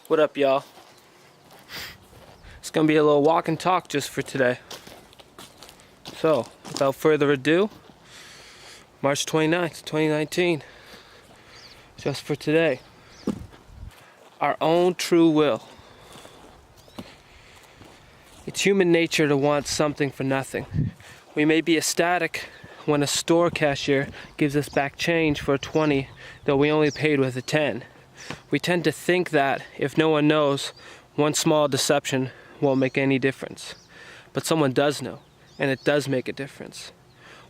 What up, y'all? It's gonna be a little walk and talk just for today. So, without further ado, March 29th, 2019. Just for today. Our own true will. It's human nature to want something for nothing. We may be ecstatic when a store cashier gives us back change for a 20, though we only paid with a 10. We tend to think that if no one knows, one small deception won't make any difference. But someone does know, and it does make a difference.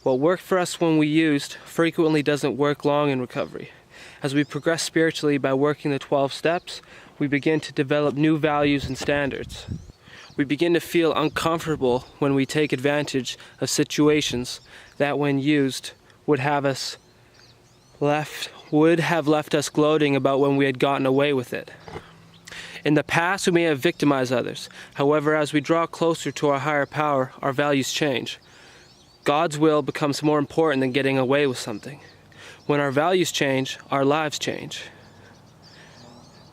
What worked for us when we used frequently doesn't work long in recovery. As we progress spiritually by working the 12 steps, we begin to develop new values and standards. We begin to feel uncomfortable when we take advantage of situations that, when used, would have left us gloating about when we had gotten away with it. In the past, we may have victimized others. However, as we draw closer to our higher power, our values change. God's will becomes more important than getting away with something. When our values change, our lives change.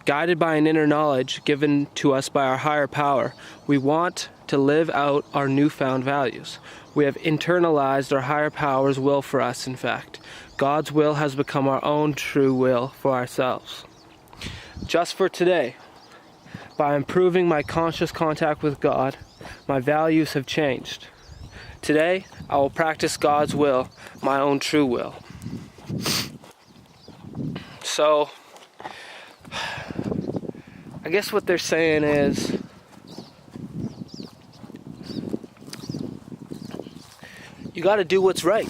Guided by an inner knowledge given to us by our higher power, we want to live out our newfound values. We have internalized our higher power's will for us, in fact. God's will has become our own true will for ourselves. Just for today, by improving my conscious contact with God, my values have changed. Today, I will practice God's will, my own true will. So, I guess what they're saying is, you gotta do what's right.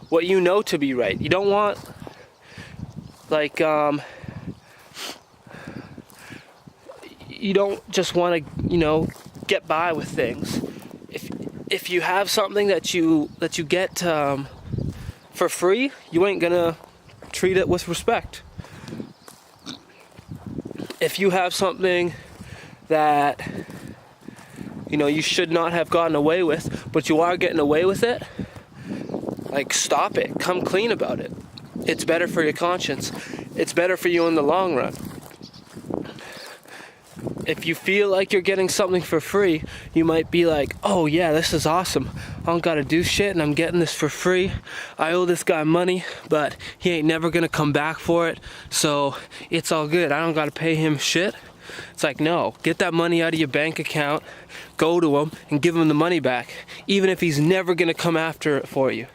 What you know to be right. You don't want, you don't just want to, get by with things. If you have something that you get for free, you ain't gonna treat it with respect. If you have something that you should not have gotten away with, but you are getting away with it, stop it. Come clean about it. It's better for your conscience. It's better for you in the long run. If you feel like you're getting something for free, you might be like, oh yeah, this is awesome. I don't gotta do shit and I'm getting this for free. I owe this guy money, but he ain't never gonna come back for it, so it's all good. I don't gotta pay him shit. It's like, no, get that money out of your bank account, go to him and give him the money back, even if he's never gonna come after it for you.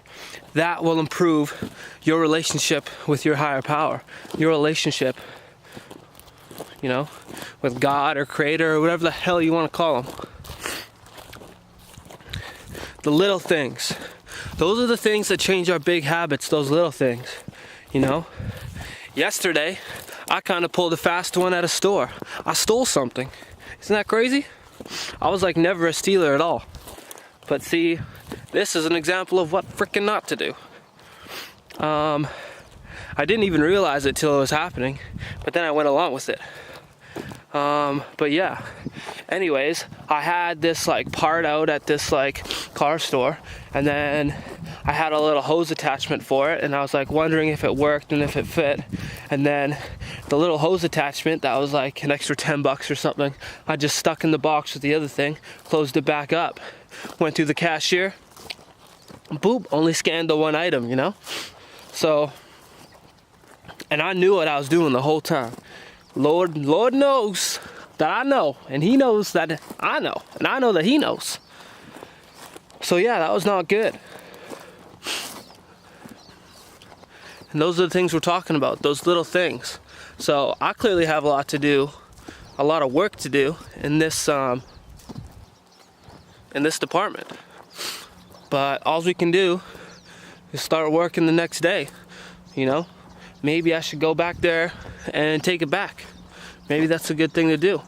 That will improve your relationship with your higher power, your relationship, with God or Creator or whatever the hell you want to call him. The little things. Those are the things that change our big habits, those little things, Yesterday, I kind of pulled a fast one at a store. I stole something. Isn't that crazy? I was like never a stealer at all. But see, this is an example of what frickin' not to do. I didn't even realize it till it was happening, but then I went along with it. But yeah, anyways, I had this part out at this car store, and then I had a little hose attachment for it, and I was wondering if it worked and if it fit. And then the little hose attachment that was an extra $10 or something, I just stuck in the box with the other thing, closed it back up, went through the cashier, boop, only scanned the one item, So, and I knew what I was doing the whole time. Lord knows that I know, and he knows that I know, and I know that he knows. So yeah, that was not good. And those are the things we're talking about, those little things. So I clearly have a lot of work to do in this department. But all we can do is start working the next day, Maybe I should go back there and take it back. Maybe that's a good thing to do.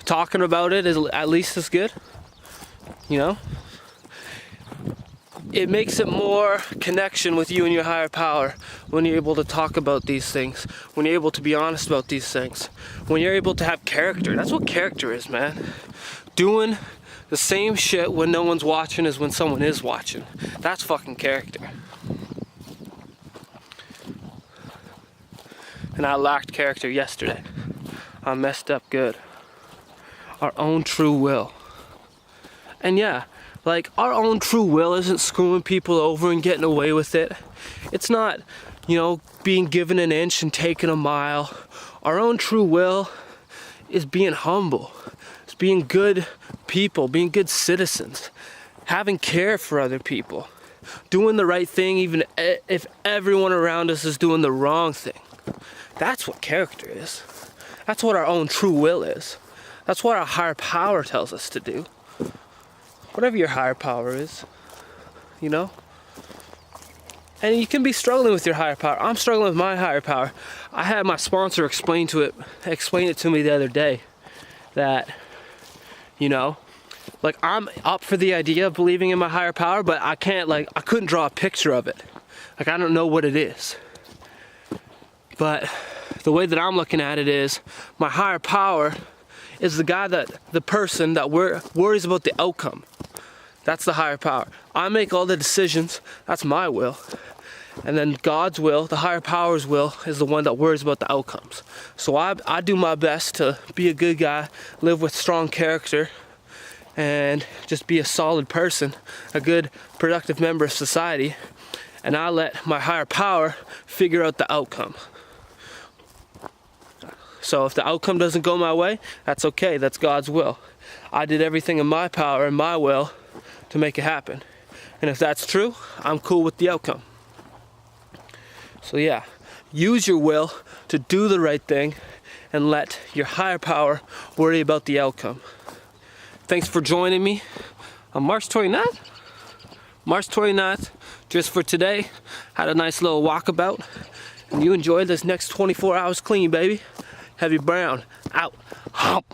Talking about it is at least as good, It makes it more connection with you and your higher power when you're able to talk about these things, when you're able to be honest about these things, when you're able to have character. That's what character is, man. Doing the same shit when no one's watching as when someone is watching. That's fucking character. And I lacked character yesterday. I messed up good. Our own true will. And yeah, like, our own true will isn't screwing people over and getting away with it. It's not, you know, being given an inch and taking a mile. Our own true will is being humble. It's being good people, being good citizens, having care for other people, doing the right thing even if everyone around us is doing the wrong thing. That's what character is. That's what our own true will is. That's what our higher power tells us to do. Whatever your higher power is, you know? And you can be struggling with your higher power. I'm struggling with my higher power. I had my sponsor explain it to me the other day that, you know, like, I'm up for the idea of believing in my higher power, but I couldn't draw a picture of it. Like, I don't know what it is. But the way that I'm looking at it is, my higher power is the person that worries about the outcome. That's the higher power. I make all the decisions. That's my will. And then God's will, the higher power's will, is the one that worries about the outcomes. So I do my best to be a good guy, live with strong character, and just be a solid person, a good, productive member of society. And I let my higher power figure out the outcome. So if the outcome doesn't go my way, that's okay. That's God's will. I did everything in my power and my will to make it happen. And if that's true, I'm cool with the outcome. So yeah, use your will to do the right thing and let your higher power worry about the outcome. Thanks for joining me on March 29th. March 29th, just for today. Had a nice little walkabout. And you enjoy this next 24 hours clean, baby. Heavy Brown, out. Hump.